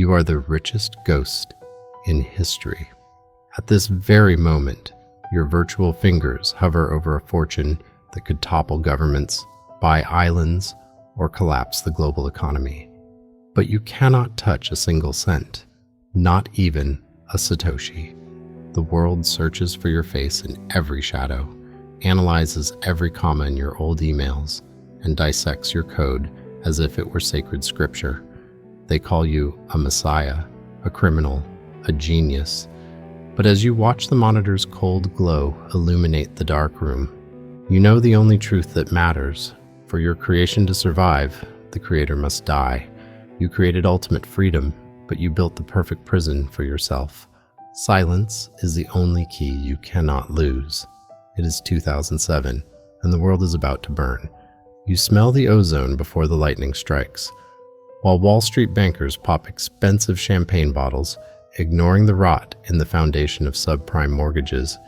You are the richest ghost in history. At this very moment, your virtual fingers hover over a fortune that could topple governments, buy islands, or collapse the global economy. But you cannot touch a single cent, not even a Satoshi. The world searches for your face in every shadow, analyzes every comma in your old emails, and dissects your code as if it were sacred scripture. They call you a messiah, a criminal, a genius. But as you watch the monitor's cold glow illuminate the dark room, you know the only truth that matters. For your creation to survive, the creator must die. You created ultimate freedom, but you built the perfect prison for yourself. Silence is the only key you cannot lose. It is 2007, and the world is about to burn. You smell the ozone before the lightning strikes. While Wall Street bankers pop expensive champagne bottles, ignoring the rot in the foundation of subprime mortgages,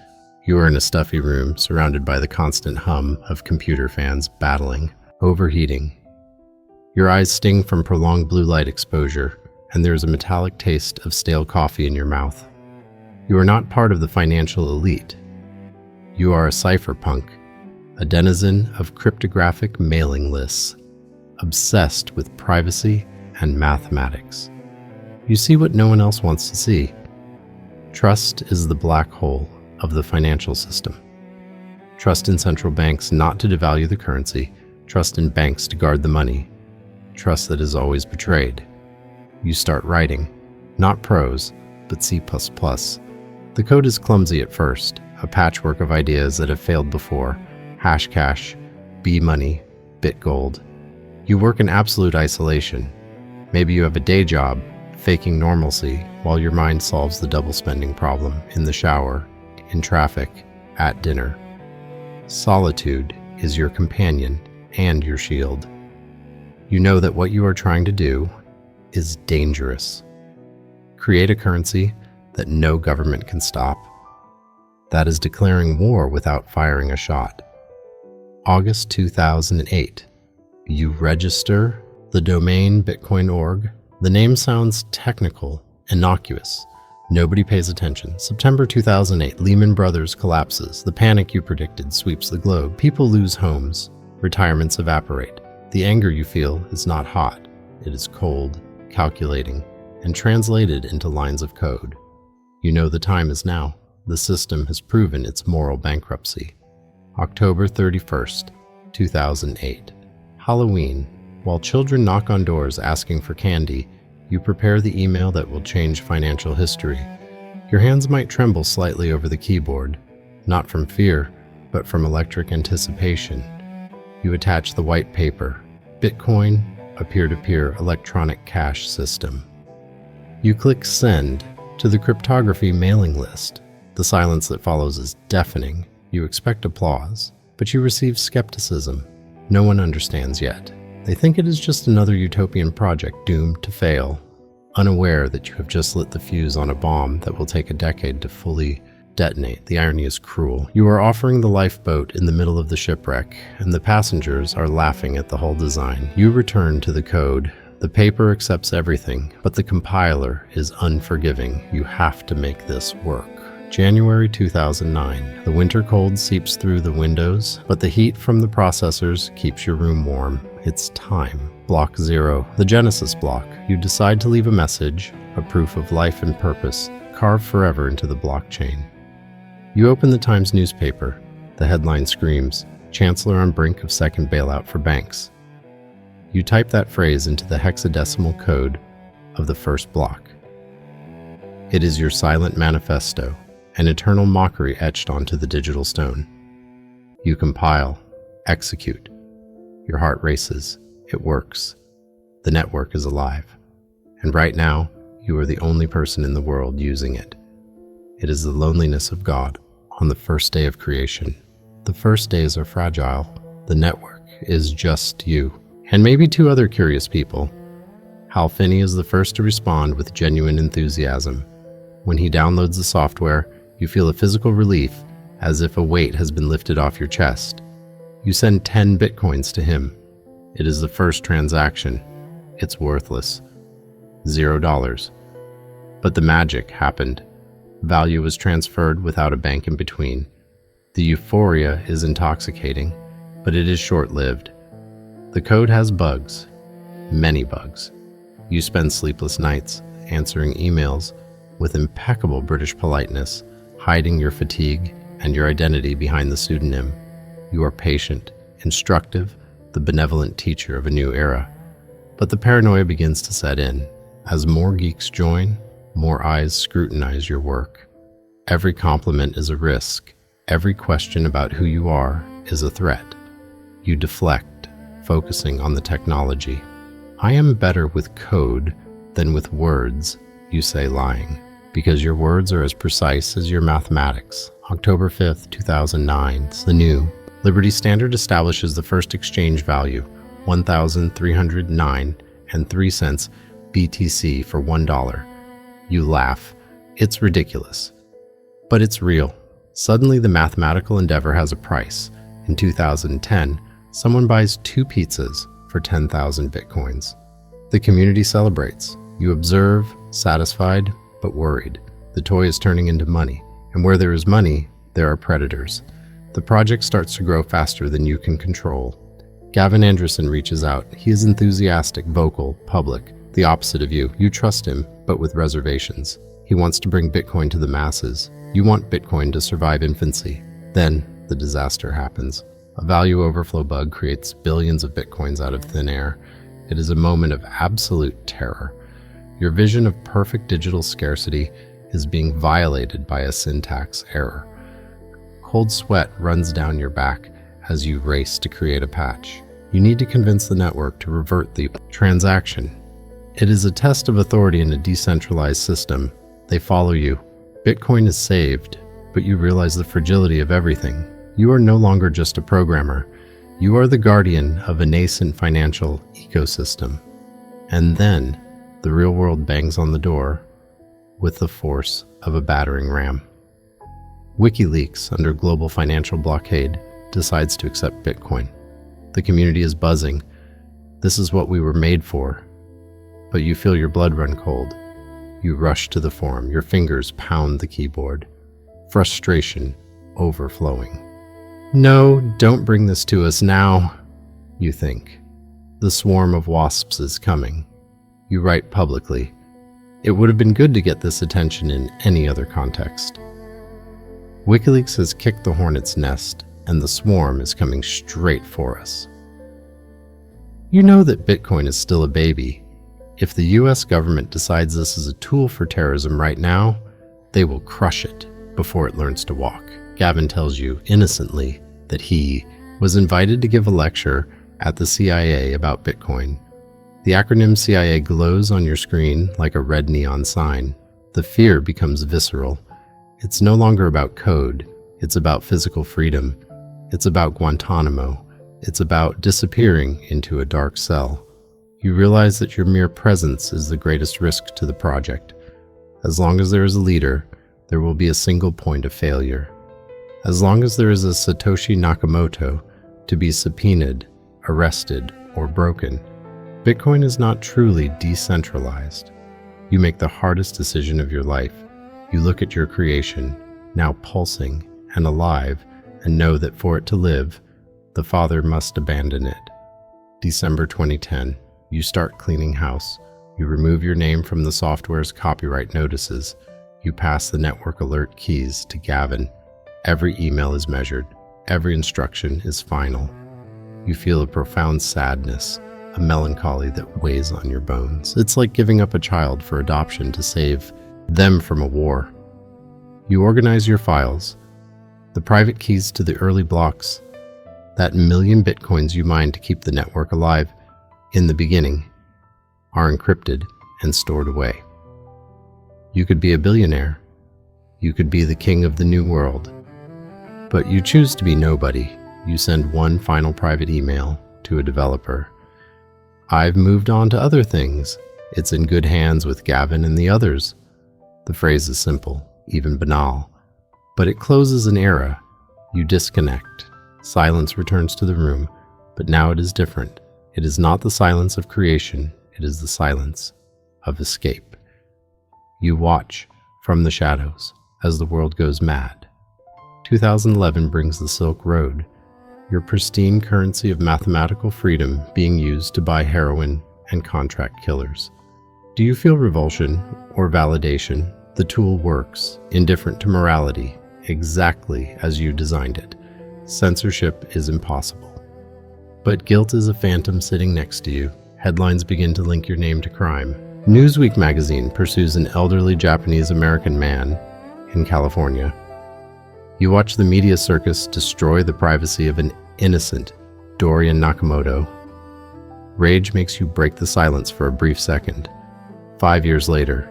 you are in a stuffy room surrounded by the constant hum of computer fans battling, overheating. Your eyes sting from prolonged blue light exposure, and there is a metallic taste of stale coffee in your mouth. You are not part of the financial elite. You are a cypherpunk, a denizen of cryptographic mailing lists, obsessed with privacy and mathematics. You see what no one else wants to see. Trust is the black hole of the financial system. Trust in central banks not to devalue the currency, trust in banks to guard the money, trust that is always betrayed. You start writing, not prose, but C++. The code is clumsy at first, a patchwork of ideas that have failed before: Hashcash, B-money, BitGold. You work in absolute isolation. Maybe you have a day job, faking normalcy, while your mind solves the double spending problem in the shower, in traffic, at dinner. Solitude is your companion and your shield. You know that what you are trying to do is dangerous. Create a currency that no government can stop. That is declaring war without firing a shot. August 2008. You register the domain Bitcoin.org. The name sounds technical, innocuous. Nobody pays attention. September 2008, Lehman Brothers collapses. The panic you predicted sweeps the globe. People lose homes. Retirements evaporate. The anger you feel is not hot. It is cold, calculating, and translated into lines of code. You know the time is now. The system has proven its moral bankruptcy. October 31st, 2008. Halloween. While children knock on doors asking for candy, you prepare the email that will change financial history. Your hands might tremble slightly over the keyboard, not from fear, but from electric anticipation. You attach the white paper, Bitcoin, a peer-to-peer electronic cash system. You click send to the cryptography mailing list. The silence that follows is deafening. You expect applause, but you receive skepticism. No one understands yet. They think it is just another utopian project doomed to fail, unaware that you have just lit the fuse on a bomb that will take a decade to fully detonate. The irony is cruel. You are offering the lifeboat in the middle of the shipwreck, and the passengers are laughing at the hull design. You return to the code. The paper accepts everything, but the compiler is unforgiving. You have to make this work. January 2009. The winter cold seeps through the windows, but the heat from the processors keeps your room warm. It's time. Block 0, the Genesis block. You decide to leave a message, a proof of life and purpose, carved forever into the blockchain. You open the Times newspaper. The headline screams, "Chancellor on brink of second bailout for banks." You type that phrase into the hexadecimal code of the first block. It is your silent manifesto, an eternal mockery etched onto the digital stone. You compile, execute. Your heart races. It works. The network is alive. And right now, you are the only person in the world using it. It is the loneliness of God on the first day of creation. The first days are fragile. The network is just you, and maybe 2 other curious people. Hal Finney is the first to respond with genuine enthusiasm. When he downloads the software, you feel a physical relief, as if a weight has been lifted off your chest. You send 10 bitcoins to him. It is the first transaction. It's worthless. $0. But the magic happened. Value was transferred without a bank in between. The euphoria is intoxicating, but it is short-lived. The code has bugs, many bugs. You spend sleepless nights answering emails with impeccable British politeness, hiding your fatigue and your identity behind the pseudonym. You are patient, instructive, the benevolent teacher of a new era. But the paranoia begins to set in. As more geeks join, more eyes scrutinize your work. Every compliment is a risk. Every question about who you are is a threat. You deflect, focusing on the technology. I am better with code than with words, you say, lying, because your words are as precise as your mathematics. October 5th, 2009, the new Liberty Standard establishes the first exchange value, 1,309.03 BTC for $1. You laugh. It's ridiculous. But it's real. Suddenly, the mathematical endeavor has a price. In 2010, someone buys 2 pizzas for 10,000 bitcoins. The community celebrates. You observe, satisfied, but worried. The toy is turning into money, and where there is money, there are predators. The project starts to grow faster than you can control. Gavin Anderson reaches out. He is enthusiastic, vocal, public, the opposite of you. You trust him, but with reservations. He wants to bring Bitcoin to the masses. You want Bitcoin to survive infancy. Then, the disaster happens. A value overflow bug creates billions of Bitcoins out of thin air. It is a moment of absolute terror. Your vision of perfect digital scarcity is being violated by a syntax error. Cold sweat runs down your back as you race to create a patch. You need to convince the network to revert the transaction. It is a test of authority in a decentralized system. They follow you. Bitcoin is saved, but you realize the fragility of everything. You are no longer just a programmer. You are the guardian of a nascent financial ecosystem. And then, the real world bangs on the door with the force of a battering ram. WikiLeaks, under global financial blockade, decides to accept Bitcoin. The community is buzzing. This is what we were made for. But you feel your blood run cold. You rush to the forum. Your fingers pound the keyboard. Frustration overflowing. No, don't bring this to us now, you think. The swarm of wasps is coming. You write publicly. It would have been good to get this attention in any other context. WikiLeaks has kicked the hornet's nest, and the swarm is coming straight for us. You know that Bitcoin is still a baby. If the US government decides this is a tool for terrorism right now, they will crush it before it learns to walk. Gavin tells you innocently that he was invited to give a lecture at the CIA about Bitcoin. The acronym CIA glows on your screen like a red neon sign. The fear becomes visceral. It's no longer about code. It's about physical freedom. It's about Guantanamo. It's about disappearing into a dark cell. You realize that your mere presence is the greatest risk to the project. As long as there is a leader, there will be a single point of failure. As long as there is a Satoshi Nakamoto to be subpoenaed, arrested, or broken, Bitcoin is not truly decentralized. You make the hardest decision of your life. You look at your creation, now pulsing and alive, and know that for it to live, the Father must abandon it. December 2010. You start cleaning house. You remove your name from the software's copyright notices. You pass the network alert keys to Gavin. Every email is measured. Every instruction is final. You feel a profound sadness, a melancholy that weighs on your bones. It's like giving up a child for adoption to save them from a war. You organize your files. The private keys to the early blocks, that million bitcoins you mined to keep the network alive in the beginning, are encrypted and stored away. You could be a billionaire. You could be the king of the new world. But you choose to be nobody. You send one final private email to a developer. I've moved on to other things. It's in good hands with Gavin and the others. The phrase is simple, even banal, but it closes an era. You disconnect. Silence returns to the room, but now it is different. It is not the silence of creation. It is the silence of escape. You watch from the shadows as the world goes mad. 2011 brings the Silk Road, your pristine currency of mathematical freedom being used to buy heroin and contract killers. Do you feel revulsion or validation? The tool works, indifferent to morality, exactly as you designed it. Censorship is impossible. But guilt is a phantom sitting next to you. Headlines begin to link your name to crime. Newsweek magazine pursues an elderly Japanese-American man in California. You watch the media circus destroy the privacy of an innocent Dorian Nakamoto. Rage makes you break the silence for a brief second. 5 years later,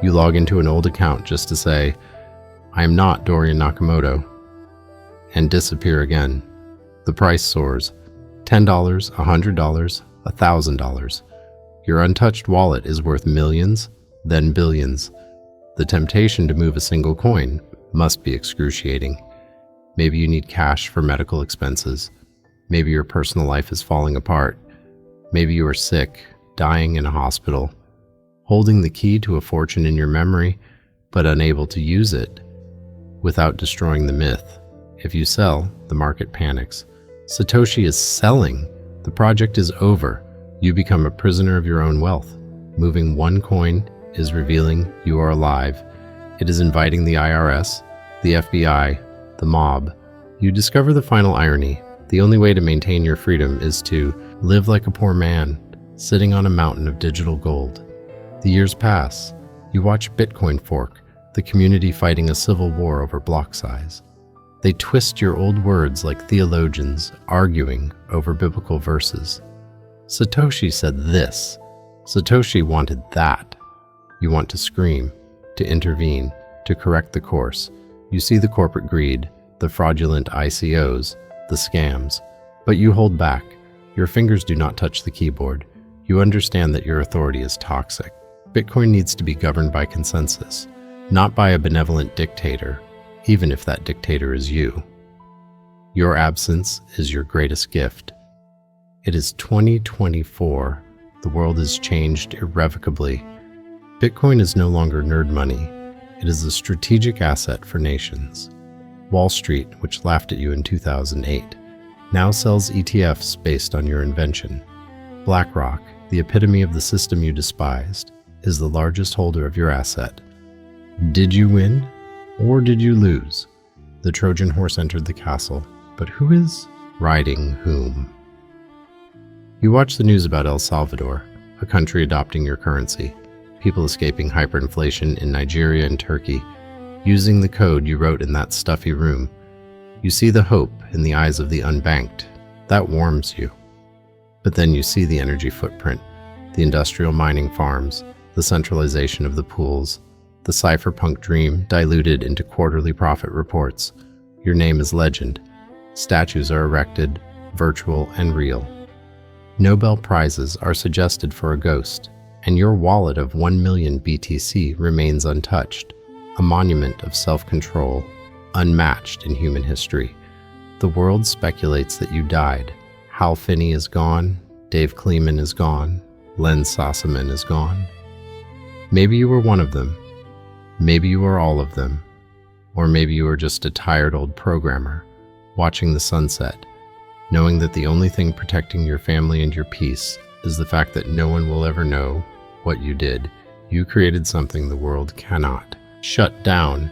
you log into an old account just to say, "I am not Dorian Nakamoto," and disappear again. The price soars. $10, $100, $1,000. Your untouched wallet is worth millions, then billions. The temptation to move a single coin must be excruciating. Maybe you need cash for medical expenses. Maybe your personal life is falling apart. Maybe you are sick, dying in a hospital, holding the key to a fortune in your memory, but unable to use it without destroying the myth. If you sell, the market panics. Satoshi is selling. The project is over. You become a prisoner of your own wealth. Moving one coin is revealing you are alive. It is inviting the IRS, the FBI, the mob. You discover the final irony. The only way to maintain your freedom is to live like a poor man, sitting on a mountain of digital gold. The years pass. You watch Bitcoin fork, the community fighting a civil war over block size. They twist your old words like theologians arguing over biblical verses. Satoshi said this. Satoshi wanted that. You want to scream, to intervene, to correct the course. You see the corporate greed, the fraudulent ICOs, the scams, but you hold back. Your fingers do not touch the keyboard. You understand that your authority is toxic. Bitcoin needs to be governed by consensus, not by a benevolent dictator, even if that dictator is you. Your absence is your greatest gift. It is 2024. The world has changed irrevocably. Bitcoin is no longer nerd money. It is a strategic asset for nations. Wall Street, which laughed at you in 2008, now sells ETFs based on your invention. BlackRock, the epitome of the system you despised, is the largest holder of your asset. Did you win, or did you lose? The Trojan horse entered the castle, but who is riding whom? You watch the news about El Salvador, a country adopting your currency, people escaping hyperinflation in Nigeria and Turkey, using the code you wrote in that stuffy room. You see the hope in the eyes of the unbanked. That warms you. But then you see the energy footprint, the industrial mining farms, the centralization of the pools, the cypherpunk dream diluted into quarterly profit reports. Your name is legend. Statues are erected, virtual and real. Nobel Prizes are suggested for a ghost, and your wallet of 1 million BTC remains untouched, a monument of self-control, unmatched in human history. The world speculates that you died. Hal Finney is gone, Dave Kleeman is gone, Len Sossaman is gone. Maybe you were one of them. Maybe you are all of them. Or maybe you are just a tired old programmer, watching the sunset, knowing that the only thing protecting your family and your peace is the fact that no one will ever know what you did. You created something the world cannot shut down.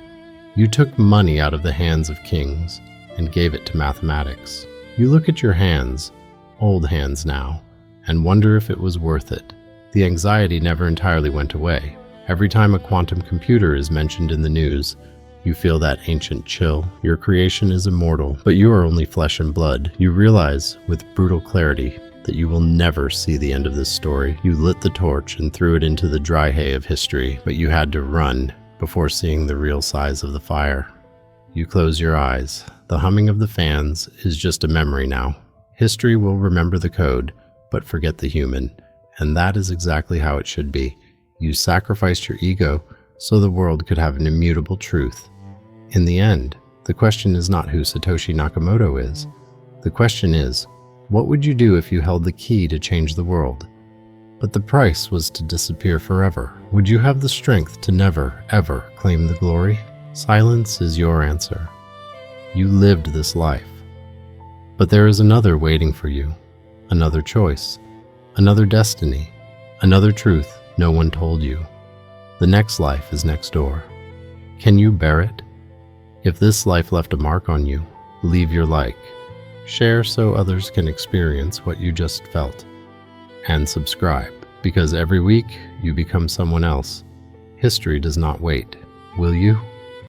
You took money out of the hands of kings and gave it to mathematics. You look at your hands, old hands now, and wonder if it was worth it. The anxiety never entirely went away. Every time a quantum computer is mentioned in the news, you feel that ancient chill. Your creation is immortal, but you are only flesh and blood. You realize, with brutal clarity, that you will never see the end of this story. You lit the torch and threw it into the dry hay of history, but you had to run before seeing the real size of the fire. You close your eyes. The humming of the fans is just a memory now. History will remember the code, but forget the human, and that is exactly how it should be. You sacrificed your ego so the world could have an immutable truth. In the end, the question is not who Satoshi Nakamoto is. The question is, what would you do if you held the key to change the world? but the price was to disappear forever. Would you have the strength to never, ever claim the glory? Silence is your answer. You lived this life. But there is another waiting for you, another choice, another destiny, another truth no one told you. The next life is next door. Can you bear it? If this life left a mark on you, leave your like. Share so others can experience what you just felt. And subscribe, because every week you become someone else. History does not wait. Will you?